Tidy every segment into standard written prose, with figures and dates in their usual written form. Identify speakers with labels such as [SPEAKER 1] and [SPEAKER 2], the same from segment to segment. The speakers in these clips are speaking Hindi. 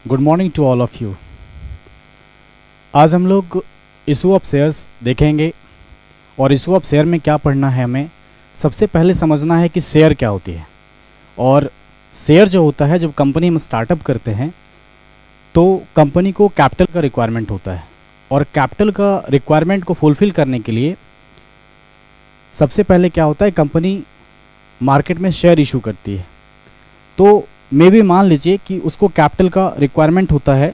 [SPEAKER 1] Good morning to all of you. आज हम लोग इशू ऑफ शेयर्स देखेंगे और इशू ऑफ शेयर में क्या पढ़ना है हमें। सबसे पहले समझना है कि शेयर क्या होती है। और शेयर जो होता है, जब कंपनी हम स्टार्टअप करते हैं तो कंपनी को कैपिटल का रिक्वायरमेंट होता है और कैपिटल का रिक्वायरमेंट को फुलफ़िल करने के लिए सबसे पहले क्या होता है, कंपनी मार्केट में शेयर इशू करती है। तो मे भी मान लीजिए कि उसको कैपिटल का रिक्वायरमेंट होता है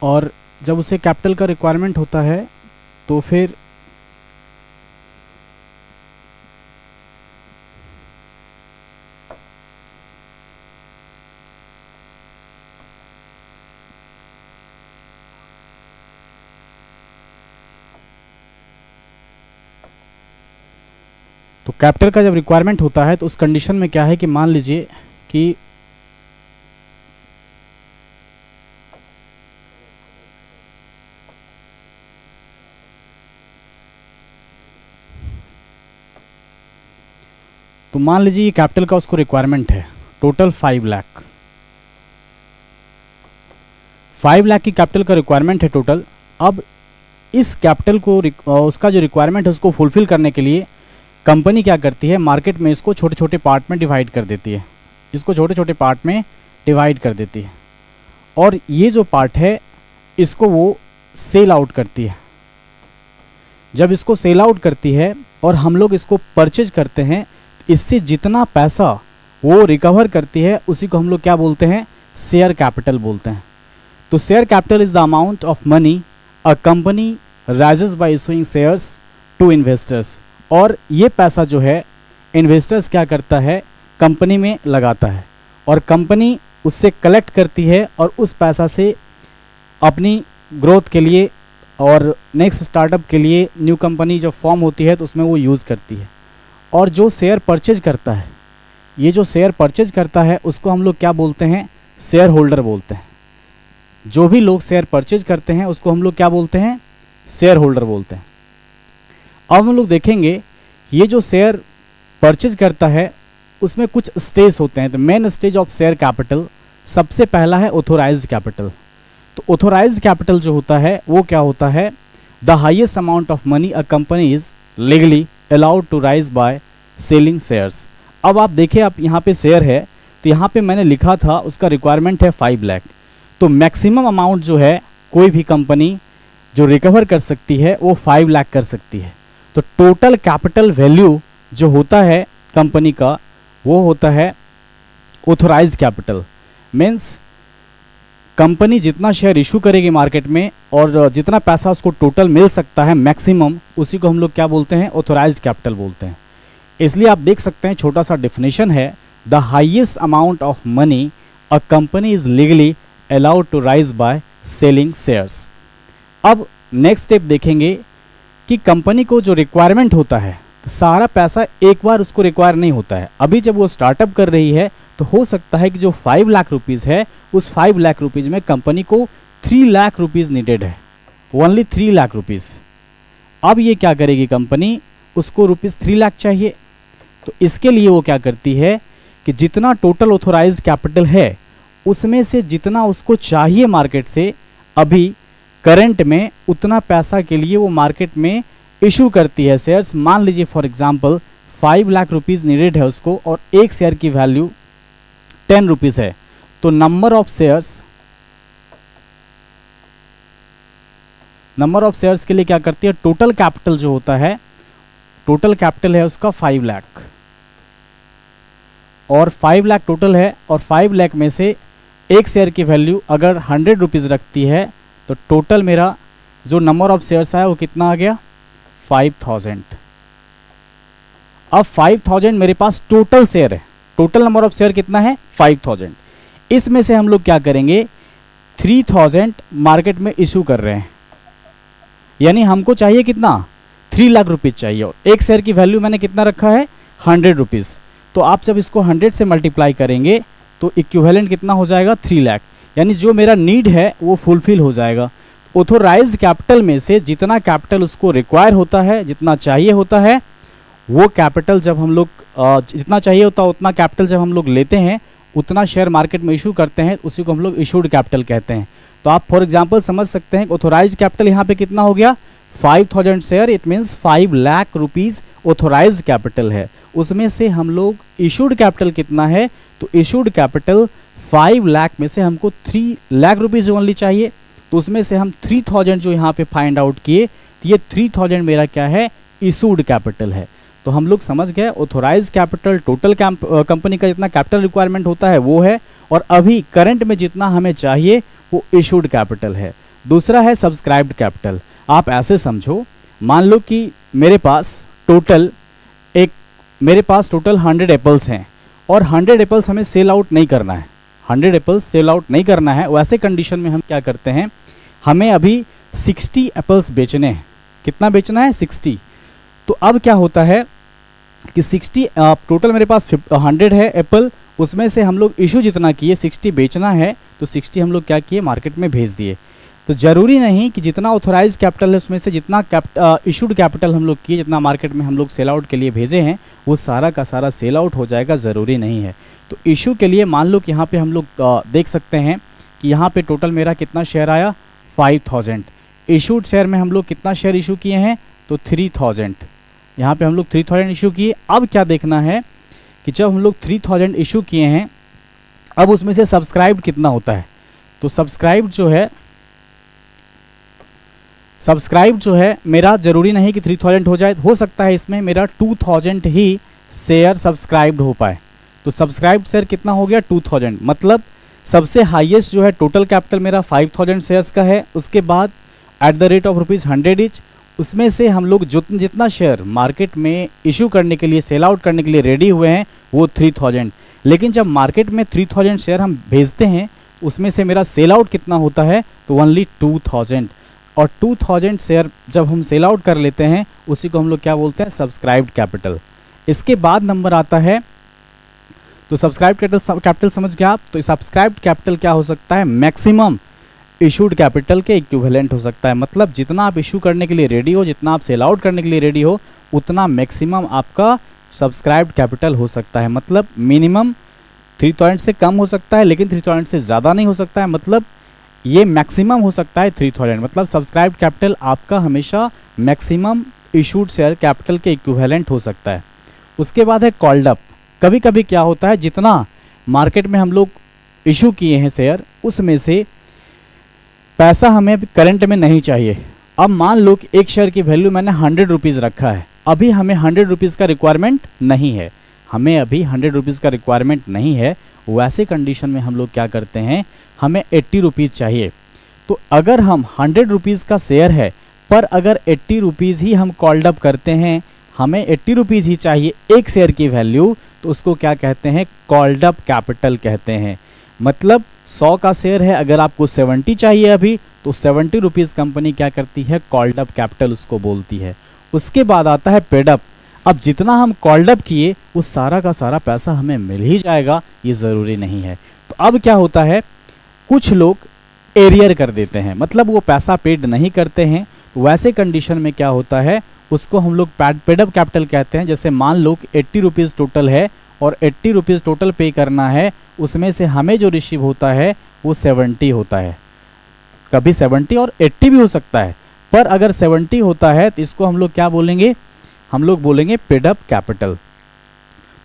[SPEAKER 1] और जब उसे कैपिटल का रिक्वायरमेंट होता है तो फिर तो कैपिटल का जब रिक्वायरमेंट होता है तो उस कंडीशन में क्या है कि मान लीजिए कि तो मान लीजिए ये कैपिटल का उसको रिक्वायरमेंट है टोटल 5 लाख। 5 लाख की कैपिटल का रिक्वायरमेंट है टोटल। अब इस कैपिटल को उसका जो रिक्वायरमेंट है उसको फुलफ़िल करने के लिए कंपनी क्या करती है, मार्केट में इसको छोटे छोटे पार्ट में डिवाइड कर देती है। इसको छोटे छोटे पार्ट में डिवाइड कर देती है और ये जो पार्ट है इसको वो सेल आउट करती है। जब इसको सेल आउट करती है और हम लोग इसको परचेज करते हैं, इससे जितना पैसा वो रिकवर करती है उसी को हम लोग क्या बोलते हैं, शेयर कैपिटल बोलते हैं। तो share capital is the amount of money a company raises by issuing shares to investors. और ये पैसा जो है इन्वेस्टर्स क्या करता है, कंपनी में लगाता है और कंपनी उससे कलेक्ट करती है और उस पैसा से अपनी ग्रोथ के लिए और नेक्स्ट स्टार्टअप के लिए न्यू कंपनी जब फॉर्म होती है तो उसमें वो यूज़ करती है। और जो शेयर परचेज करता है, ये जो शेयर परचेज करता है उसको हम लोग क्या बोलते हैं, शेयर होल्डर बोलते हैं। जो भी लोग शेयर परचेज करते हैं उसको हम लोग क्या बोलते हैं, शेयर होल्डर बोलते हैं। अब हम लोग देखेंगे ये जो शेयर परचेज करता है उसमें कुछ स्टेज होते हैं। तो main stage of share capital सबसे पहला है ऑथोराइज्ड कैपिटल। तो ऑथोराइज्ड कैपिटल जो होता है वो क्या होता है, the highest amount of money a company is legally allowed to raise by selling shares. अब आप देखिए, आप यहाँ पे शेयर है तो यहाँ पे मैंने लिखा था उसका रिक्वायरमेंट है 5 लाख। तो मैक्सिमम अमाउंट जो है कोई भी कंपनी जो रिकवर कर सकती है वो 5 लाख कर सकती है। तो टोटल कैपिटल वैल्यू जो होता है कंपनी का वो होता है ऑथोराइज्ड कैपिटल। मीन्स कंपनी जितना शेयर इशू करेगी मार्केट में और जितना पैसा उसको टोटल मिल सकता है मैक्सिमम, उसी को हम लोग क्या बोलते हैं, ऑथोराइज्ड कैपिटल बोलते हैं। इसलिए आप देख सकते हैं छोटा सा डेफिनेशन है, the highest amount of money a company is legally allowed to raise by selling shares. अब नेक्स्ट स्टेप देखेंगे कि कंपनी को जो रिक्वायरमेंट होता है तो सारा पैसा एक बार उसको रिक्वायर नहीं होता है। अभी जब वो स्टार्टअप कर रही है तो हो सकता है कि जो 5 लाख रुपीज़ है उस 5 लाख रुपीज़ में कंपनी को 3 लाख रुपीज़ नीडेड है, ओनली 3 लाख रुपीज़। अब ये क्या करेगी कंपनी, उसको रुपीज़ 3 लाख चाहिए। तो इसके लिए वो क्या करती है कि जितना टोटल ऑथोराइज्ड कैपिटल है उसमें से जितना उसको चाहिए मार्केट से अभी करंट में, उतना पैसा के लिए वो मार्केट में इशू करती है शेयर्स। मान लीजिए for example 5 lakh rupees needed है उसको और एक शेयर की वैल्यू 10 रुपीज़ है। तो नंबर ऑफ शेयर्स के लिए क्या करती है, टोटल कैपिटल जो होता है, टोटल कैपिटल है उसका 5 लाख और 5 लाख टोटल है और 5 लाख में से एक शेयर की वैल्यू अगर 100 रुपीज़ रखती है तो टोटल मेरा जो नंबर ऑफ शेयर्स है वो कितना आ गया, 5000। अब 5000 मेरे पास टोटल शेयर है, टोटल नंबर ऑफ शेयर कितना है, 5000। इसमें से हम लोग क्या करेंगे, 3000 मार्केट में इशू कर रहे हैं, यानी हमको चाहिए कितना, 3 लाख रुपीज़ चाहिए और एक शेयर की वैल्यू मैंने कितना रखा है, 100 रुपीज़। तो आप जब इसको 100 से मल्टीप्लाई करेंगे तो इक्विवेलेंट कितना हो जाएगा, 3 लाख। यानी जो मेरा नीड है वो फुलफिल हो जाएगा। ऑथोराइज्ड कैपिटल में से जितना कैपिटल उसको रिक्वायर होता है, जितना चाहिए होता है, वो कैपिटल जब हम लोग जितना चाहिए होता है उतना कैपिटल जब हम लोग लेते हैं उतना शेयर मार्केट में इशू करते हैं, उसी को हम लोग इशूड कैपिटल कहते हैं। तो आप फॉर एग्जांपल समझ सकते हैं ऑथोराइज्ड कैपिटल यहाँ पे कितना हो गया 5000 share, it means 5 lakh rupees authorised capital है। उसमें से हम लोग इशूड कैपिटल कितना है, तो इशूड कैपिटल 5 लाख में से हमको 3 लाख रुपीज ओनली चाहिए। तो उसमें से हम 3000 जो यहाँ पे फाइंड आउट किए, तो ये 3000 मेरा क्या है, इशूड कैपिटल है। तो हम लोग समझ गए ऑथोराइज कैपिटल टोटल कंपनी का जितना कैपिटल रिक्वायरमेंट होता है वो है, और अभी करंट में जितना हमें चाहिए वो इशूड कैपिटल है। दूसरा है सब्सक्राइब्ड कैपिटल। आप ऐसे समझो, मान लो कि मेरे पास टोटल 100 एप्पल्स हैं और 100 एप्पल्स हमें सेल आउट नहीं करना है, 100 एप्पल्स सेल आउट नहीं करना है। वैसे कंडीशन में हम क्या करते हैं, हमें अभी 60 एप्पल्स बेचने हैं। कितना बेचना है, 60। तो अब क्या होता है कि 60 टोटल मेरे पास 100 है एप्पल, उसमें से हम लोग इशू जितना किए 60 बेचना है, तो 60 हम लोग क्या किए, मार्केट में भेज दिए। तो जरूरी नहीं कि जितना ऑथोराइज कैपिटल है उसमें से जितना इशूड कैपिटल हम लोग किए, जितना मार्केट में हम लोग सेल आउट के लिए भेजे हैं, वो सारा का सारा सेल आउट हो जाएगा, ज़रूरी नहीं है। तो इशू के लिए मान लो कि यहाँ पे हम लोग देख सकते हैं कि यहाँ पे टोटल मेरा कितना शेयर आया 5000। इशूड शेयर में हम लोग कितना शेयर इशू किए हैं, तो 3000। यहाँ पे हम लोग 3000 इशू किए। अब क्या देखना है कि जब हम लोग 3000 इशू किए हैं, अब उसमें से सब्सक्राइब कितना होता है। तो सब्सक्राइब जो है मेरा ज़रूरी नहीं कि 3000 हो जाए, हो सकता है इसमें मेरा 2000 ही शेयर सब्सक्राइब्ड हो पाए। तो सब्सक्राइब्ड शेयर कितना हो गया 2000, मतलब सबसे हाईएस्ट जो है टोटल कैपिटल मेरा 5000 शेयर्स का है। उसके बाद at the rate of ₹100 each, उसमें से हम लोग जितना शेयर मार्केट में इशू करने के लिए, सेल आउट करने के लिए रेडी हुए हैं वो 3000। लेकिन जब मार्केट में 3000 शेयर हम भेजते हैं, उसमें से मेरा सेल आउट कितना होता है, तो ओनली 2000। और 2000 शेयर जब हम सेल आउट कर लेते हैं, उसी को हम लोग क्या बोलते हैं, सब्सक्राइब्ड कैपिटल। इसके बाद नंबर आता है, तो सब्सक्राइब्ड कैपिटल समझ गया आप। तो सब्सक्राइब्ड कैपिटल क्या हो सकता है, मैक्सिमम इशूड कैपिटल के इक्विवेलेंट हो सकता है। मतलब जितना आप इशू करने के लिए रेडी हो, जितना आप सेल आउट करने के लिए रेडी हो, उतना मैक्सिमम आपका सब्सक्राइब्ड कैपिटल हो सकता है। मतलब मिनिमम 3000 से कम हो सकता है, लेकिन 3000 से ज़्यादा नहीं हो सकता है। मतलब ये मैक्सिमम हो सकता है 3000। मतलब सब्सक्राइब्ड कैपिटल आपका हमेशा मैक्सिमम इशूड शेयर कैपिटल के इक्विवेलेंट हो सकता है। उसके बाद है कॉल्ड अप। कभी कभी क्या होता है, जितना मार्केट में हम लोग इशू किए हैं शेयर, उसमें से पैसा हमें करंट में नहीं चाहिए। अब मान लो कि एक शेयर की वैल्यू मैंने 100 रुपीज़ रखा है, अभी हमें 100 रुपीज़ का रिक्वायरमेंट नहीं है, हमें अभी 100 रुपीज़ का रिक्वायरमेंट नहीं है। वैसे कंडीशन में हम लोग क्या करते हैं, हमें 80 रुपीज़ चाहिए। तो अगर हम 100 रुपीज़ का शेयर है, पर अगर 80 रुपीज़ ही हम कॉल्ड अप करते हैं, हमें 80 रुपीज़ ही चाहिए एक शेयर की वैल्यू, तो उसको क्या कहते हैं, कॉल्ड अप कैपिटल कहते हैं। मतलब 100 का शेयर है, अगर आपको 70 चाहिए अभी, तो 70 रुपीज़ कंपनी क्या करती है, कॉल्ड अप कैपिटल उसको बोलती है। उसके बाद आता है पेड अप। अब जितना हम कॉल्ड अप किए वो सारा का सारा पैसा हमें मिल ही जाएगा, ये ज़रूरी नहीं है। तो अब क्या होता है, कुछ लोग एरियर कर देते हैं, मतलब वो पैसा पेड नहीं करते हैं। वैसे कंडीशन में क्या होता है, उसको हम लोग पेड अप कैपिटल कहते हैं। जैसे मान लो कि 80 रुपीज़ टोटल है और 80 रुपीज़ टोटल पे करना है, उसमें से हमें जो रिसीव होता है वो 70 होता है। कभी 70 और 80 भी हो सकता है, पर अगर 70 होता है तो इसको हम लोग क्या बोलेंगे, हम लोग बोलेंगे पेड अप कैपिटल।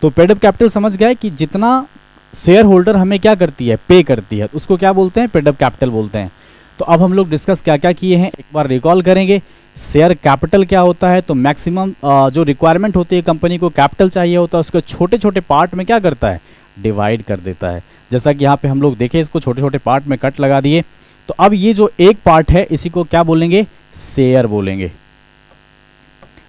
[SPEAKER 1] तो पेड अप कैपिटल समझ गए कि जितना शेयर होल्डर हमें क्या करती है, पे करती है, उसको क्या बोलते हैं, पेड अप कैपिटल बोलते हैं। तो अब हम लोग डिस्कस क्या क्या किए हैं एक बार रिकॉल करेंगे। शेयर कैपिटल क्या होता है, तो मैक्सिमम जो रिक्वायरमेंट होती है कंपनी को कैपिटल चाहिए होता है, उसको छोटे छोटे पार्ट में क्या करता है, डिवाइड कर देता है। जैसा कि यहाँ पे हम लोग देखें, इसको छोटे छोटे पार्ट में कट लगा दिए। तो अब ये जो एक पार्ट है, इसी को क्या बोलेंगे, शेयर बोलेंगे।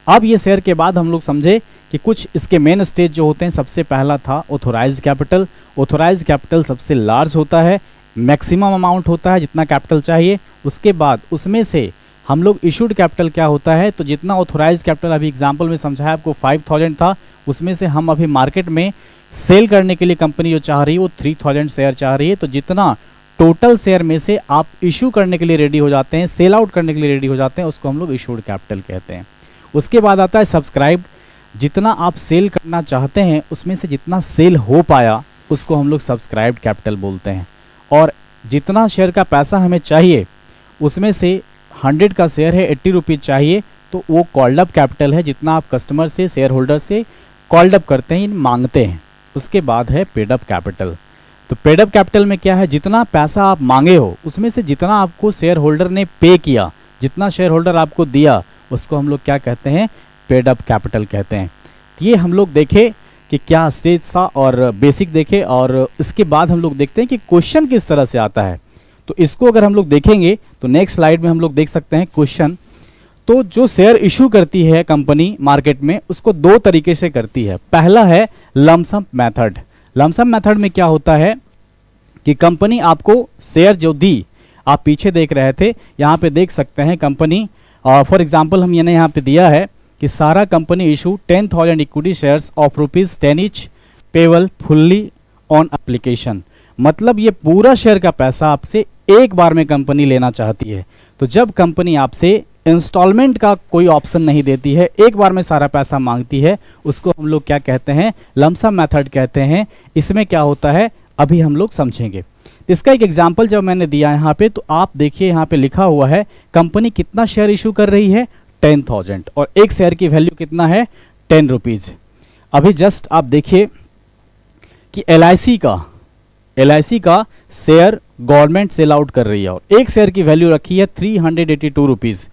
[SPEAKER 1] अब ये शेयर के बाद हम लोग समझे कि कुछ इसके मेन स्टेज जो होते हैं, सबसे पहला था ऑथोराइज कैपिटल। ऑथोराइज कैपिटल सबसे लार्ज होता है, मैक्सिमम अमाउंट होता है जितना कैपिटल चाहिए। उसके बाद उसमें से हम लोग इशूड कैपिटल क्या होता है, तो जितना ऑथोराइज कैपिटल अभी एग्जांपल में समझाया आपको 5000 था, उसमें से हम अभी मार्केट में सेल करने के लिए कंपनी जो चाह रही है वो 3000 शेयर चाह रही है। तो जितना टोटल शेयर में से आप इशू करने के लिए रेडी हो जाते हैं, सेल आउट करने के लिए रेडी हो जाते हैं, उसको हम लोग इशूड कैपिटल कहते हैं। उसके बाद आता है सब्सक्राइब्ड। जितना आप सेल करना चाहते हैं उसमें से जितना सेल हो पाया उसको हम लोग सब्सक्राइब्ड कैपिटल बोलते हैं। और जितना शेयर का पैसा हमें चाहिए उसमें से 100 का शेयर है 80 रुपीज़ चाहिए, तो वो कॉल्ड अप कैपिटल है, जितना आप कस्टमर से शेयर होल्डर से कॉल्ड अप करते हैं, मांगते हैं। उसके बाद है पेड अप कैपिटल। तो पेड अप कैपिटल में क्या है, जितना पैसा आप मांगे हो उसमें से जितना आपको शेयर होल्डर ने पे किया, जितना शेयर होल्डर आपको दिया, उसको हम लोग क्या कहते हैं, पेड अप कैपिटल कहते हैं। तो ये हम लोग देखे कि क्या स्टेज था और बेसिक देखे, और इसके बाद हम लोग देखते हैं कि क्वेश्चन किस तरह से आता है। तो इसको अगर हम लोग देखेंगे तो नेक्स्ट स्लाइड में हम लोग देख सकते हैं क्वेश्चन। तो जो शेयर इशू करती है कंपनी मार्केट में, उसको दो तरीके से करती है। पहला है लमसम मेथड। लमसम मेथड में क्या होता है कि कंपनी आपको शेयर जो दी, आप पीछे देख रहे थे, यहाँ पे देख सकते हैं कंपनी, फॉर एग्जांपल हम मैंने यहाँ पे दिया है कि सारा company issue 10,000 equity shares of ₹10 each payable fully on application. मतलब ये पूरा शेयर का पैसा आपसे एक बार में कंपनी लेना चाहती है। तो जब कंपनी आपसे इंस्टॉलमेंट का कोई ऑप्शन नहीं देती है, एक बार में सारा पैसा मांगती है, उसको हम लोग क्या कहते हैं, लमसम मेथड कहते हैं। इसमें क्या होता है अभी हम लोग समझेंगे। इसका एक एग्जाम्पल जब मैंने दिया यहाँ पे, तो आप देखिए यहाँ पे लिखा हुआ है कंपनी कितना शेयर इशू कर रही है, 10,000, और एक शेयर की वैल्यू कितना है, 10 रुपीज़। अभी जस्ट आप देखिए कि LIC का शेयर गवर्नमेंट सेल आउट कर रही है और एक शेयर की वैल्यू रखी है 382 रुपीज़।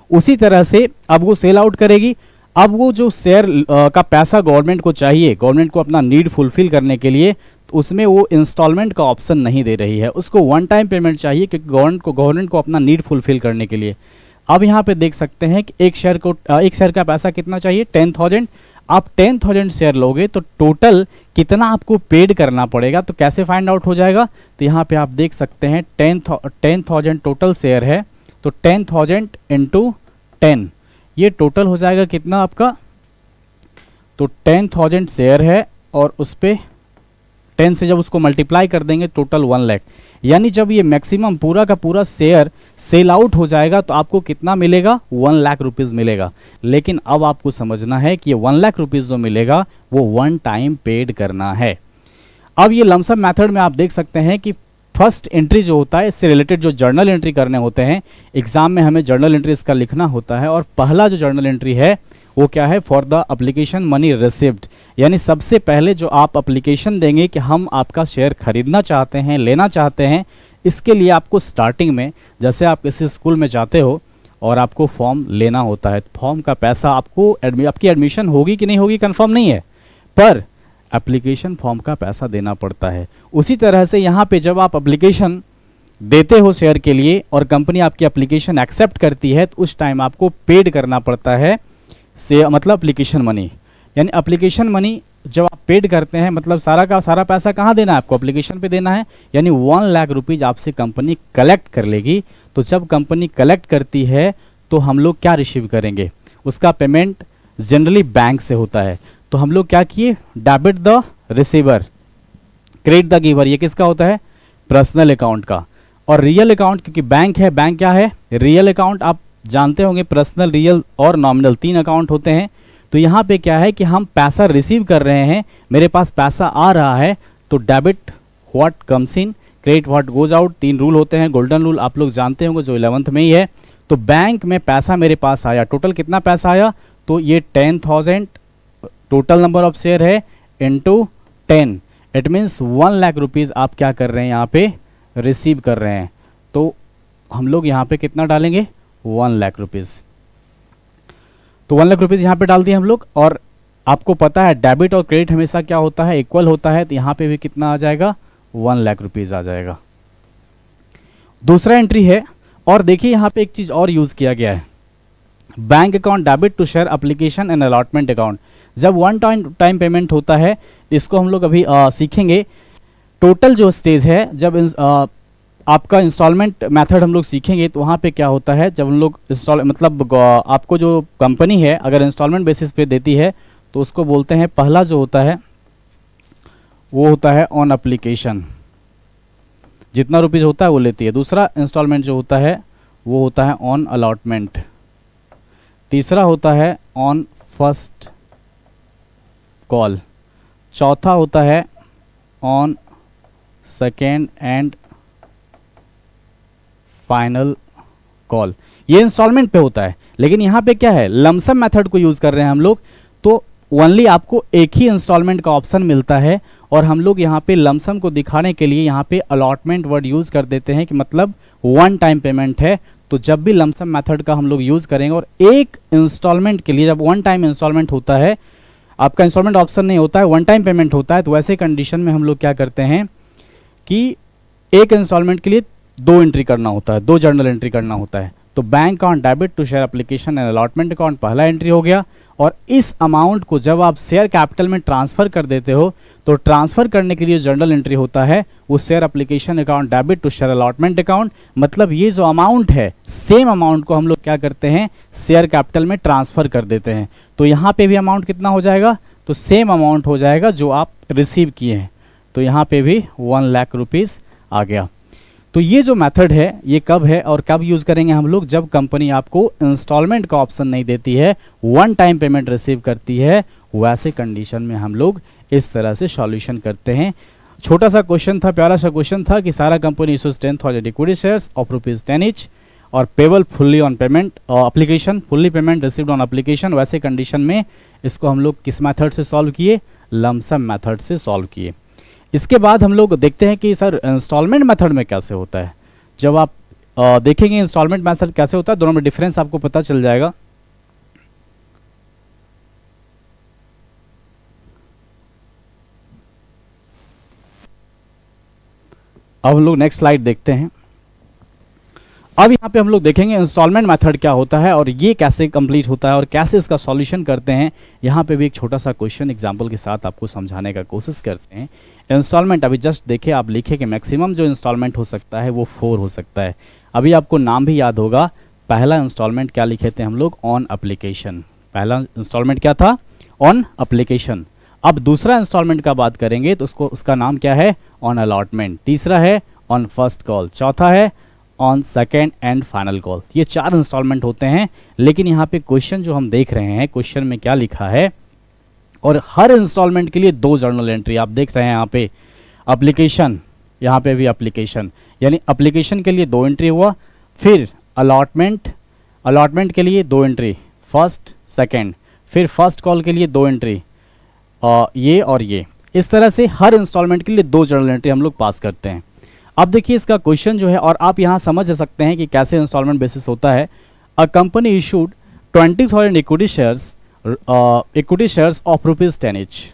[SPEAKER 1] उसी तरह से अब वो सेल आउट करेगी। अब वो जो शेयर का पैसा गवर्नमेंट को चाहिए, गवर्नमेंट को अपना नीड फुलफिल करने के लिए, तो उसमें वो इंस्टॉलमेंट का ऑप्शन नहीं दे रही है, उसको वन टाइम पेमेंट चाहिए, क्योंकि गवर्नमेंट को अपना नीड फुलफिल करने के लिए। अब यहाँ पे देख सकते हैं कि एक शेयर का पैसा कितना चाहिए, 10,000। आप 10,000 शेयर लोगे तो टोटल कितना आपको पेड करना पड़ेगा, तो कैसे फाइंड आउट हो जाएगा। तो यहाँ पे आप देख सकते हैं 10,000 टोटल शेयर है, तो 10,000 इंटू 10, ये टोटल हो जाएगा कितना आपका, तो 10,000 शेयर है और उस पर 10 से जब उसको मल्टीप्लाई कर देंगे टोटल 1 लाख। यानी जब ये मैक्सिमम पूरा का पूरा शेयर सेल आउट हो जाएगा तो आपको कितना मिलेगा, 1 लाख रुपीज़ मिलेगा। लेकिन अब आपको समझना है कि ये 1 लाख रुपीज़ जो मिलेगा वो वन टाइम पेड करना है। अब ये लमसम मेथड में आप देख सकते हैं कि फर्स्ट एंट्री जो होता है, इससे रिलेटेड जो जर्नल एंट्री करने होते हैं, एग्जाम में हमें जर्नल एंट्री इसका लिखना होता है। और पहला जो जर्नल एंट्री है वो क्या है, for the application money received. यानी सबसे पहले जो आप एप्लीकेशन देंगे कि हम आपका शेयर खरीदना चाहते हैं, लेना चाहते हैं, इसके लिए आपको स्टार्टिंग में, जैसे आप किसी स्कूल में जाते हो और आपको फॉर्म लेना होता है, फॉर्म का पैसा आपको आपकी एडमिशन होगी कि नहीं होगी कंफर्म नहीं है, पर एप्लीकेशन फॉर्म का पैसा देना पड़ता है। उसी तरह से यहाँ पे जब आप एप्लीकेशन देते हो शेयर के लिए और कंपनी आपकी एप्लीकेशन एक्सेप्ट करती है, तो उस टाइम आपको पेड करना पड़ता है से मतलब एप्लीकेशन मनी। यानी एप्लीकेशन मनी जब आप पेड करते हैं, मतलब सारा का सारा पैसा कहाँ देना है आपको, एप्लीकेशन पे देना है। यानी 1 लाख रुपीज़ आपसे कंपनी कलेक्ट कर लेगी। तो जब कंपनी कलेक्ट करती है तो हम लोग क्या रिसीव करेंगे, उसका पेमेंट जनरली बैंक से होता है। तो हम लोग क्या किए, debit the receiver, credit the giver. ये किसका होता है, पर्सनल अकाउंट का। और रियल अकाउंट, क्योंकि बैंक है, बैंक क्या है, रियल अकाउंट। आप जानते होंगे पर्सनल, रियल और नॉमिनल 3 अकाउंट होते हैं। तो यहाँ पे क्या है कि हम पैसा रिसीव कर रहे हैं, मेरे पास पैसा आ रहा है, तो debit what comes in, credit what goes out. 3 rule होते हैं, गोल्डन रूल आप लोग जानते होंगे जो 11th में ही है। तो बैंक में पैसा मेरे पास आया, टोटल कितना पैसा आया, तो ये 10,000 टोटल नंबर ऑफ शेयर है into 10, it means 1 lakh rupees आप क्या कर रहे हैं, यहाँ पे रिसीव कर रहे हैं। तो हम लोग यहाँ पे कितना डालेंगे, 1 लाख रुपीज़। तो 1 लाख रुपीज़ यहाँ पे डाल दिए हम लोग। और आपको पता है डेबिट और क्रेडिट हमेशा क्या होता है, इक्वल होता है। तो यहाँ पे भी कितना आ जाएगा, 1 लाख रुपीज़ आ जाएगा। दूसरा एंट्री है, और देखिए यहाँ पे एक चीज़ और यूज़ किया गया है, bank account debit to share application and allotment account. जब वन टाइम पेमेंट होता है, इसको हम लोग अभी सीखेंगे। टोटल जो स्टेज है, जब आपका इंस्टॉलमेंट मेथड हम लोग सीखेंगे, तो वहाँ पे क्या होता है, जब हम लोग मतलब आपको जो कंपनी है अगर इंस्टॉलमेंट बेसिस पे देती है, तो उसको बोलते हैं, पहला जो होता है वो होता है ऑन एप्लीकेशन, जितना रुपीज़ होता है वो लेती है। दूसरा इंस्टॉलमेंट जो होता है वो होता है ऑन अलॉटमेंट। तीसरा होता है ऑन फर्स्ट कॉल। चौथा होता है on second and final call, ये इंस्टॉलमेंट पे होता है। लेकिन यहाँ पे क्या है, लमसम मेथड को यूज कर रहे हैं हम लोग, तो ओनली आपको एक ही इंस्टॉलमेंट का ऑप्शन मिलता है। और हम लोग यहाँ पे लमसम को दिखाने के लिए यहाँ पे अलॉटमेंट वर्ड यूज कर देते हैं कि मतलब वन टाइम पेमेंट है। तो जब भी लमसम मेथड का हम लोग यूज करेंगे और एक इंस्टॉलमेंट के लिए, जब वन टाइम इंस्टॉलमेंट होता है, आपका इंस्टॉलमेंट ऑप्शन नहीं होता है, वन टाइम पेमेंट होता है, तो वैसे कंडीशन में हम लोग क्या करते हैं कि एक इंस्टॉलमेंट के लिए दो एंट्री करना होता है, दो जर्नल एंट्री करना होता है। तो bank account debit to share application and allotment account पहला एंट्री हो गया। और इस अमाउंट को जब आप शेयर कैपिटल में ट्रांसफर कर देते हो, तो ट्रांसफर करने के लिए जर्नल एंट्री होता है वो share application account debit to share allotment account. मतलब ये जो अमाउंट है, सेम अमाउंट को हम लोग क्या करते हैं, शेयर कैपिटल में ट्रांसफर कर देते हैं। तो यहाँ पे भी अमाउंट कितना हो जाएगा, तो सेम अमाउंट हो जाएगा जो आप रिसीव किए हैं। तो यहाँ पे भी 1 लाख रुपीस आ गया। तो ये जो मेथड है ये कब है और कब यूज करेंगे हम लोग, जब कंपनी आपको इंस्टॉलमेंट का ऑप्शन नहीं देती है, वन टाइम पेमेंट रिसीव करती है, वैसे कंडीशन में हम लोग इस तरह से सॉल्यूशन करते हैं। छोटा सा क्वेश्चन था, प्यारा सा क्वेश्चन था कि सारा company issues 10,000 equity shares of ₹10 each और payable fully on payment application, fully payment received on application. वैसे कंडीशन में इसको हम लोग किस मेथड से सॉल्व किए, लमसम मेथड से सॉल्व किए। इसके बाद हम लोग देखते हैं कि सर इंस्टॉलमेंट मेथड में कैसे होता है। जब आप देखेंगे इंस्टॉलमेंट मेथड कैसे होता है, दोनों में डिफरेंस आपको पता चल जाएगा। अब हम लोग नेक्स्ट स्लाइड देखते हैं। अब यहाँ पे हम लोग देखेंगे इंस्टॉलमेंट मेथड क्या होता है और ये कैसे कंप्लीट होता है और कैसे इसका सॉल्यूशन करते हैं। यहाँ पे भी एक छोटा सा क्वेश्चन एग्जांपल के साथ आपको समझाने का कोशिश करते हैं। इंस्टॉलमेंट अभी जस्ट देखिए, आप लिखे कि मैक्सिमम जो इंस्टॉलमेंट हो सकता है वो 4 हो सकता है। अभी आपको नाम भी याद होगा, पहला इंस्टॉलमेंट क्या लिखे थे हम लोग, ऑन एप्लीकेशन। पहला इंस्टॉलमेंट क्या था, ऑन एप्लीकेशन। अब दूसरा इंस्टॉलमेंट का बात करेंगे तो उसका नाम क्या है, ऑन अलॉटमेंट। तीसरा है ऑन फर्स्ट कॉल। चौथा है on second and final call. ये 4 इंस्टॉलमेंट होते हैं। लेकिन यहाँ पे क्वेश्चन जो हम देख रहे हैं, क्वेश्चन में क्या लिखा है, और हर इंस्टॉलमेंट के लिए 2 जर्नल एंट्री आप देख रहे हैं यहाँ पे। एप्लीकेशन, यहाँ पे भी एप्लीकेशन, यानी एप्लीकेशन के लिए 2 एंट्री हुआ। फिर अलॉटमेंट के लिए 2 एंट्री, फर्स्ट सेकेंड। फिर फर्स्ट कॉल के लिए 2 एंट्री, ये और ये। इस तरह से हर इंस्टॉलमेंट के लिए 2 जर्नल एंट्री हम लोग पास करते हैं। अब देखिए इसका क्वेश्चन जो है, और आप यहाँ समझ सकते हैं कि कैसे इंस्टॉलमेंट बेसिस होता है। A company issued 20,000 equity shares of ₹10 each.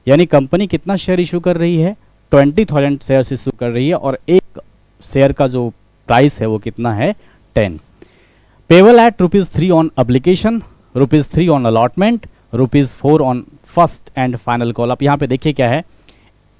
[SPEAKER 1] यानी कंपनी कितना शेयर इशू कर रही है, 20,000 शेयर्स इशू कर रही है, और एक शेयर का जो प्राइस है वो कितना है, 10। Payable eight ₹3 on application, ₹3 on allotment, ₹4 on first and final call. आप यहाँ पे देखिए क्या है,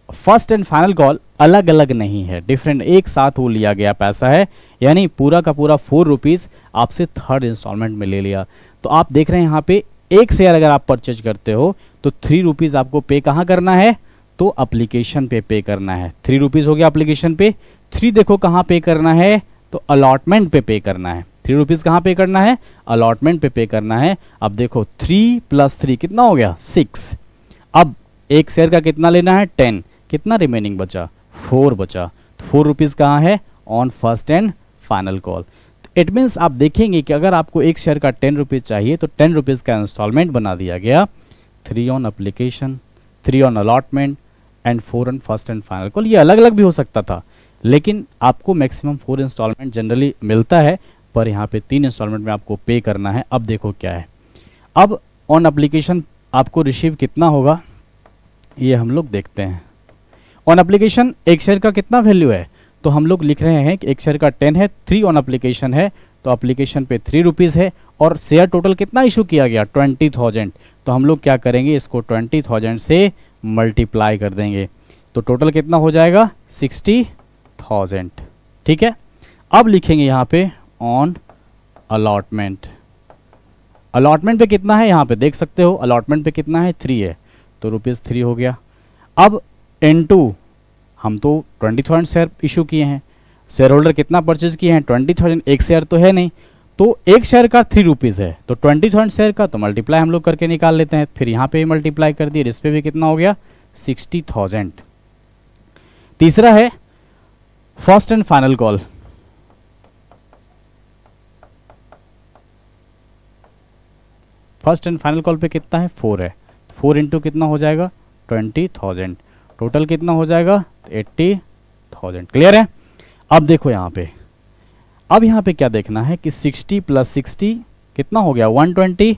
[SPEAKER 1] फर्स्ट एंड फाइनल कॉल अलग अलग नहीं है, डिफरेंट एक साथ वो लिया गया पैसा है। यानी पूरा का पूरा ₹4 आपसे थर्ड इंस्टॉलमेंट में ले लिया। तो आप देख रहे हैं यहाँ पे एक शेयर अगर आप परचेज करते हो तो ₹3 आपको पे कहाँ करना है, तो एप्लीकेशन पे करना है। ₹3 हो गया एप्लीकेशन पे। 3 देखो कहाँ पे करना है, तो अलॉटमेंट पे करना है। ₹3 कहाँ पे करना है, अलॉटमेंट पे करना है। अब देखो 3 + 3 कितना हो गया, 6। अब एक शेयर का कितना लेना है, 10। कितना रिमेनिंग बचा, 4 बचा। तो ₹4 कहाँ है, on first and final call. It means आप देखेंगे कि अगर आपको एक शेयर का ₹10 चाहिए तो ₹10 का इंस्टॉलमेंट बना दिया गया। 3 on application, 3 on allotment and 4 on first and final call. ये अलग अलग भी हो सकता था, लेकिन आपको मैक्सिमम 4 इंस्टॉलमेंट जनरली मिलता है, पर यहाँ पे 3 इंस्टॉलमेंट में आपको पे करना है। अब देखो क्या है, अब ऑन एप्लीकेशन आपको रिसीव कितना होगा, ये हम लोग देखते हैं। ऑन एप्लीकेशन एक शेयर का कितना वैल्यू है, तो हम लोग लिख रहे हैं कि एक शेयर का 10 है, 3 ऑन एप्लीकेशन है, तो एप्लीकेशन पे ₹3 है, और शेयर टोटल कितना इशू किया गया, 20,000। तो हम लोग क्या करेंगे, इसको 20,000 से मल्टीप्लाई कर देंगे, तो टोटल कितना हो जाएगा, 60,000। ठीक है। अब लिखेंगे यहाँ पे ऑन अलॉटमेंट। अलॉटमेंट पे कितना है, यहाँ पे देख सकते हो अलॉटमेंट पे कितना है, 3 है, तो ₹3 हो गया। अब N2 हम तो 20,000 शेयर इशू किए हैं, शेयर होल्डर कितना परचेज किए हैं, 20,000। एक शेयर तो है नहीं, तो एक शेयर का ₹3 है, तो 20,000 शेयर का तो मल्टीप्लाई हम लोग करके निकाल लेते हैं। फिर यहाँ पे मल्टीप्लाई कर दिए, इस पे भी कितना हो गया, 60,000। तीसरा है first and final call. First and final call पे कितना है 4 है, 4 इंटू कितना हो जाएगा 20,000, टोटल कितना हो जाएगा 80,000। क्लियर है। अब देखो यहाँ पे, अब यहाँ पे क्या देखना है कि 60 प्लस 60 कितना हो गया 120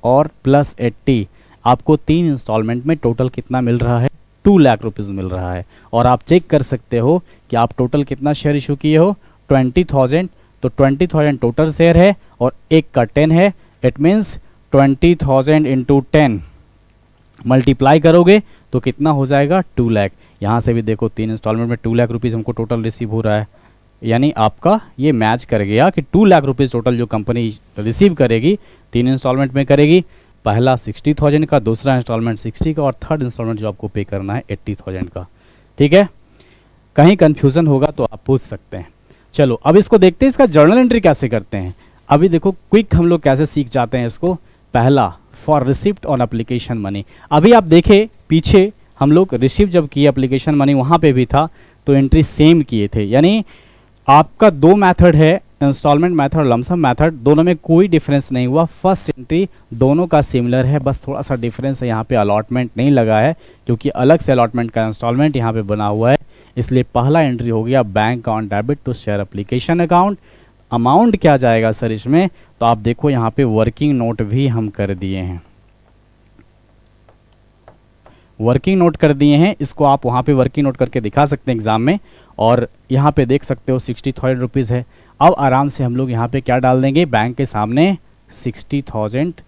[SPEAKER 1] और प्लस 80, आपको 3 इंस्टॉलमेंट में टोटल कितना मिल रहा है 2 लाख रुपीज़ मिल रहा है। और आप चेक कर सकते हो कि आप टोटल कितना शेयर इशू किए हो 20,000, तो 20,000 टोटल शेयर है और एक का 10 है। इट मीन्स 20,000 इंटू 10 मल्टीप्लाई करोगे तो कितना हो जाएगा 2 लाख। यहाँ से भी देखो 3 इंस्टॉलमेंट में 2 लाख रुपीज़ हमको टोटल रिसीव हो रहा है, यानी आपका ये मैच कर गया कि 2 लाख रुपीज़ टोटल जो कंपनी रिसीव करेगी 3 इंस्टॉलमेंट में करेगी। पहला 60,000 का, दूसरा इंस्टॉलमेंट 60 का और थर्ड इंस्टॉलमेंट जो आपको पे करना है 80,000 का। ठीक है, कहीं कंफ्यूजन होगा तो आप पूछ सकते हैं। चलो अब इसको देखते हैं, इसका जर्नल एंट्री कैसे करते हैं। अभी देखो क्विक हम लोग कैसे सीख जाते हैं इसको। पहला for receipt on application money. अभी आप देखें पीछे हम लोग रिसीव जब किए एप्लीकेशन मनी वहाँ पे भी था तो एंट्री सेम किए थे, यानी आपका 2 मेथड है, इंस्टॉलमेंट मेथड और लमसम मेथड, दोनों में कोई डिफरेंस नहीं हुआ। फर्स्ट एंट्री दोनों का सिमिलर है, बस थोड़ा सा डिफरेंस है, यहाँ पे अलॉटमेंट नहीं लगा है क्योंकि अलग से अलॉटमेंट का इंस्टॉलमेंट यहाँ पे बना हुआ है, इसलिए पहला एंट्री हो गया bank account debit to share application account. Amount क्या जाएगा सर इसमें, तो आप देखो यहाँ पे वर्किंग नोट भी हम कर दिए हैं, वर्किंग नोट कर दिए हैं। इसको आप वहाँ पे वर्किंग नोट करके दिखा सकते हैं एग्जाम में, और यहाँ पे देख सकते हो 60,000 रुपीज़ है। अब आराम से हम लोग यहाँ पे क्या डाल देंगे बैंक के सामने 60,000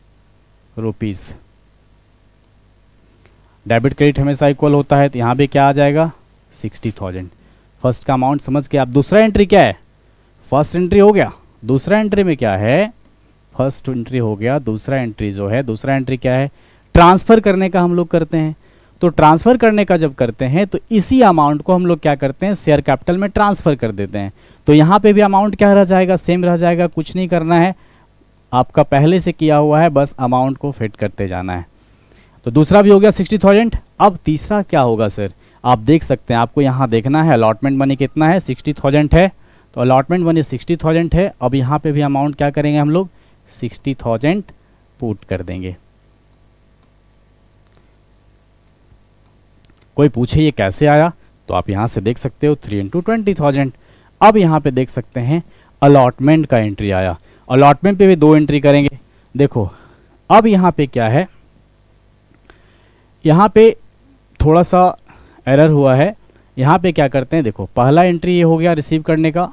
[SPEAKER 1] रुपीज़। डेबिट क्रेडिट हमेशा इक्वल होता है, तो यहाँ पे क्या आ जाएगा 60,000। फर्स्ट का अमाउंट समझ के। आप दूसरा एंट्री क्या है, फर्स्ट एंट्री हो गया, दूसरा एंट्री में क्या है, फर्स्ट एंट्री हो गया, दूसरा एंट्री जो है, दूसरा एंट्री क्या है, ट्रांसफ़र करने का हम लोग करते हैं। तो ट्रांसफ़र करने का जब करते हैं तो इसी अमाउंट को हम लोग क्या करते हैं शेयर कैपिटल में ट्रांसफ़र कर देते हैं। तो यहाँ पे भी अमाउंट क्या रह जाएगा, सेम रह जाएगा, कुछ नहीं करना है, आपका पहले से किया हुआ है, बस अमाउंट को फिट करते जाना है। तो दूसरा भी हो गया 60,000। अब तीसरा क्या होगा सर, आप देख सकते हैं, आपको यहाँ देखना है अलॉटमेंट मनी कितना है 60,000 है, तो अलॉटमेंट मनी 60,000 है। अब यहाँ पे भी अमाउंट क्या करेंगे हम लोग 60,000 पुट कर देंगे। कोई पूछे ये कैसे आया, तो आप यहाँ से देख सकते हो 3 इंटू 20,000। अब यहाँ पे देख सकते हैं अलॉटमेंट का एंट्री आया, अलॉटमेंट पे भी 2 एंट्री करेंगे। देखो अब यहाँ पे क्या है, यहाँ पे थोड़ा सा एरर हुआ है। यहाँ पे क्या करते हैं, देखो पहला एंट्री ये हो गया रिसीव करने का,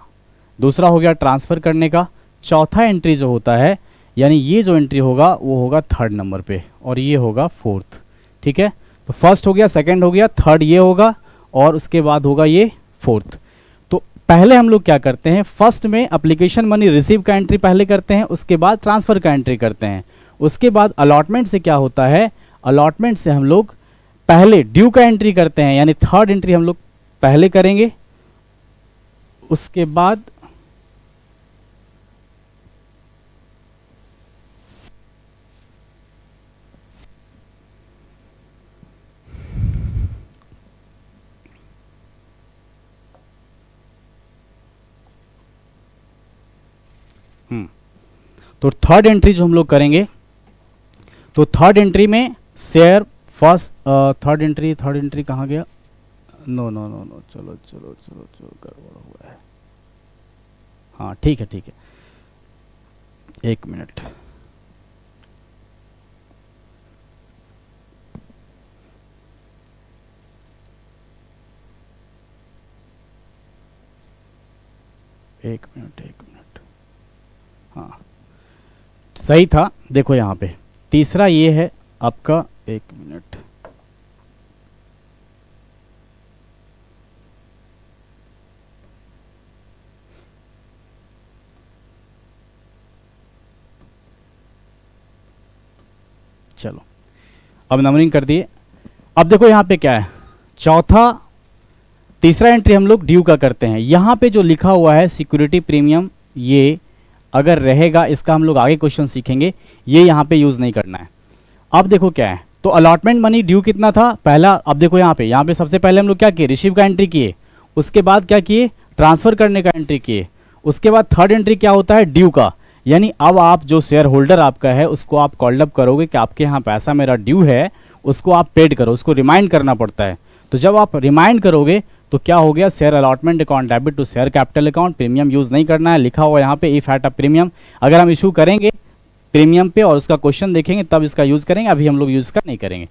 [SPEAKER 1] दूसरा हो गया ट्रांसफ़र करने का, चौथा एंट्री जो होता है, यानी ये जो एंट्री होगा वो होगा 3rd नंबर पे और ये होगा 4th। ठीक है, तो फर्स्ट हो गया, सेकंड हो गया, थर्ड ये होगा और उसके बाद होगा ये 4th। तो पहले हम लोग क्या करते हैं, फर्स्ट में एप्लीकेशन मनी रिसीव का एंट्री पहले करते हैं, उसके बाद ट्रांसफ़र का एंट्री करते हैं। उसके बाद अलॉटमेंट से क्या होता है, अलॉटमेंट से हम लोग पहले ड्यू का एंट्री करते हैं, यानी 3rd एंट्री हम लोग पहले करेंगे, उसके बाद तो 3rd एंट्री जो हम लोग करेंगे, तो 3rd एंट्री में शेयर फर्स्ट, 3rd एंट्री कहाँ गया, नो नो नो नो, चलो चलो चलो चलो गड़बड़ हुआ है। हाँ ठीक है ठीक है, 1 मिनट। एक मिनट, हाँ सही था। देखो यहाँ पे तीसरा ये है आपका, 1 मिनट, चलो अब नंबरिंग कर दिए। अब देखो यहाँ पे क्या है, चौथा तीसरा एंट्री हम लोग ड्यू का करते हैं। यहाँ पे जो लिखा हुआ है सिक्योरिटी प्रीमियम, ये अगर रहेगा, इसका हम लोग आगे क्वेश्चन सीखेंगे, ये यहाँ पे यूज़ नहीं करना है। अब देखो क्या है, तो अलॉटमेंट मनी ड्यू कितना था पहला, अब देखो यहाँ पे सबसे पहले हम लोग क्या किए, रिसीव का एंट्री किए, उसके बाद क्या किए, ट्रांसफर करने का एंट्री किए। उसके बाद थर्ड एंट्री क्या होता है, ड्यू का, यानी अब आप जो शेयर होल्डर आपका है उसको आप कॉल्ड अप करोगे कि आपके यहाँ पैसा मेरा ड्यू है, उसको आप पेड करो, उसको रिमाइंड करना पड़ता है। तो जब आप रिमाइंड करोगे तो क्या हो गया, share allotment account debit to share capital account, premium use नहीं करना है, लिखा हुआ यहाँ पे इफ एट अ प्रीमियम। अगर हम इशू करेंगे प्रीमियम पे और उसका क्वेश्चन देखेंगे तब इसका यूज करेंगे, अभी हम लोग यूज कर नहीं करेंगे।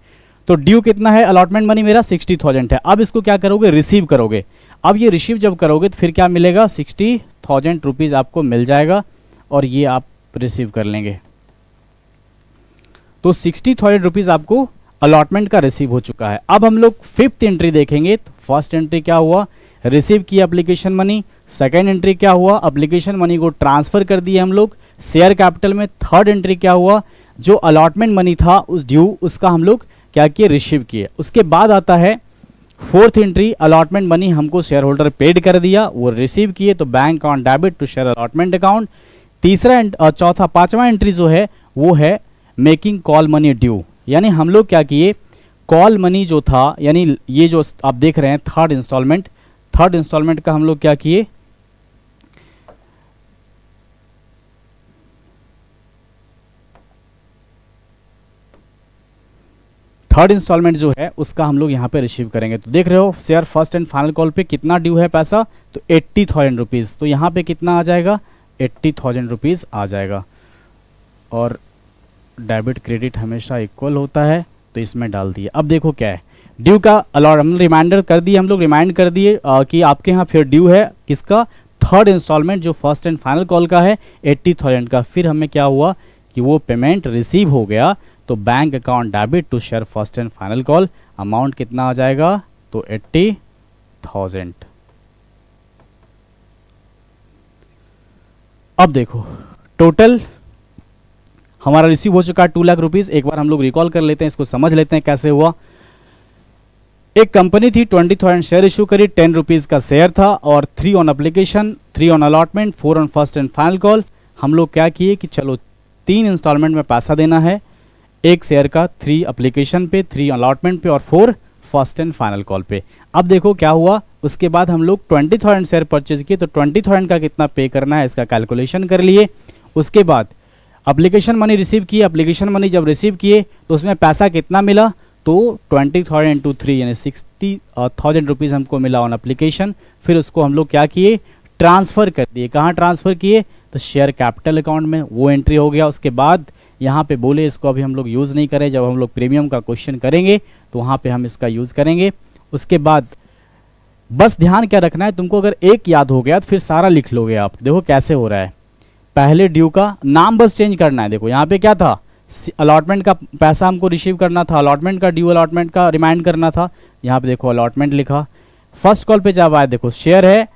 [SPEAKER 1] तो ड्यू कितना है, अलॉटमेंट मनी मेरा 60,000 है। अब इसको क्या करोगे, रिसीव करोगे। अब ये रिसीव जब करोगे तो फिर क्या मिलेगा, 60,000 रुपीज आपको मिल जाएगा और ये आप रिसीव कर लेंगे। तो 60,000 रुपीज आपको अलॉटमेंट का रिसीव हो चुका है। अब हम लोग फिफ्थ एंट्री देखेंगे। तो फर्स्ट एंट्री क्या हुआ, रिसीव की एप्लीकेशन मनी। सेकेंड एंट्री क्या हुआ, एप्लीकेशन मनी को ट्रांसफर कर दिए हम लोग शेयर कैपिटल में। थर्ड एंट्री क्या हुआ, जो अलॉटमेंट मनी था उस ड्यू उसका हम लोग क्या किए, रिसीव किए। उसके बाद आता है फोर्थ एंट्री, अलॉटमेंट मनी हमको शेयर होल्डर पेड कर दिया, वो रिसीव किए, तो bank account debit to share allotment account. तीसरा पांचवा एंट्री जो है वो है मेकिंग कॉल मनी ड्यू, यानी हम लोग क्या किए, कॉल मनी जो था, यानी ये जो आप देख रहे हैं थर्ड इंस्टॉलमेंट का हम लोग क्या किए, थर्ड इंस्टॉलमेंट जो है उसका हम लोग यहाँ पे रिसीव करेंगे। तो देख रहे हो share first and final call पे कितना ड्यू है पैसा, तो 80,000 रुपीज़। तो यहाँ पे कितना आ जाएगा, 80,000 रुपीज़ आ जाएगा। और डेबिट क्रेडिट हमेशा इक्वल होता है तो इसमें डाल दिए। अब देखो क्या है, ड्यू का हम रिमाइंडर कर दिए, हम लोग रिमाइंड कर दिए कि आपके यहाँ फिर ड्यू है किसका, थर्ड इंस्टॉलमेंट जो फर्स्ट एंड फाइनल कॉल का है 80,000 का। फिर हमें क्या हुआ कि वो पेमेंट रिसीव हो गया, तो bank account debit to share first and final call, amount कितना आ जाएगा, तो 80,000। अब देखो टोटल हमारा रिसीव हो चुका है 2 लाख रुपीज। एक बार हम लोग रिकॉल कर लेते हैं, इसको समझ लेते हैं कैसे हुआ। एक कंपनी थी, 20,000 शेयर इशू करी, 10 रुपीज का शेयर था और 3 on application, 3 on allotment, 4 on first and final call. हम लोग क्या किए कि चलो 3 इंस्टॉलमेंट में पैसा देना है, एक शेयर का 3 एप्लीकेशन पे, 3 अलॉटमेंट पे और 4 फर्स्ट एंड फाइनल कॉल पे। अब देखो क्या हुआ, उसके बाद हम लोग 20,000 शेयर परचेज किए, तो 20,000 का कितना पे करना है इसका कैलकुलेशन कर लिए। उसके बाद एप्लीकेशन मनी रिसीव किए, एप्लीकेशन मनी जब रिसीव किए तो उसमें पैसा कितना मिला, तो 20,000 इंटू 3 यानी 60,000 रुपीज़ हमको मिला ऑन एप्लीकेशन। फिर उसको हम लोग क्या किए, ट्रांसफ़र कर दिए। कहाँ ट्रांसफ़र किए, तो शेयर कैपिटल अकाउंट में, वो एंट्री हो गया। उसके बाद यहाँ पे बोले इसको अभी हम लोग यूज़ नहीं करें, जब हम लोग प्रीमियम का क्वेश्चन करेंगे तो वहाँ पे हम इसका यूज़ करेंगे। उसके बाद बस ध्यान क्या रखना है तुमको, अगर एक याद हो गया तो फिर सारा लिख लोगे आप। देखो कैसे हो रहा है, पहले ड्यू का नाम बस चेंज करना है। देखो यहाँ पे क्या था, अलॉटमेंट का पैसा हमको रिसीव करना था, अलॉटमेंट का ड्यू अलॉटमेंट का रिमाइंड करना था। यहाँ पे देखो अलॉटमेंट लिखा। फर्स्ट कॉल पे जब आए देखो शेयर है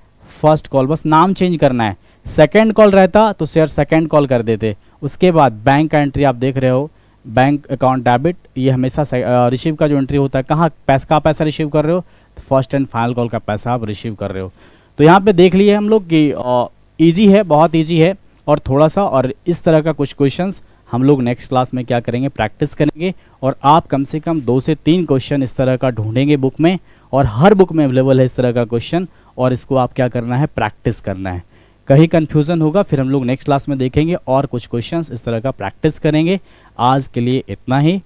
[SPEAKER 1] फर्स्ट कॉल, बस नाम चेंज करना है। सेकंड कॉल रहता तो शेयर सेकंड कॉल कर देते। उसके बाद बैंक का एंट्री आप देख रहे हो, बैंक अकाउंट डेबिट, ये हमेशा रिसीव का जो एंट्री होता है, कहाँ पैसा रिसीव कर रहे हो, फर्स्ट एंड फाइनल कॉल का पैसा आप रिसीव कर रहे हो। तो यहाँ पे देख लिए हम लोग कि ईजी है, बहुत ईजी है और थोड़ा सा, और इस तरह का कुछ क्वेश्चंस हम लोग नेक्स्ट क्लास में क्या करेंगे, प्रैक्टिस करेंगे। और आप कम से कम 2 से 3 क्वेश्चन इस तरह का ढूंढेंगे बुक में, और हर बुक में अवेलेबल है इस तरह का क्वेश्चन, और इसको आप क्या करना है, प्रैक्टिस करना है। कहीं कन्फ्यूज़न होगा फिर हम लोग नेक्स्ट क्लास में देखेंगे और कुछ क्वेश्चंस इस तरह का प्रैक्टिस करेंगे। आज के लिए इतना ही।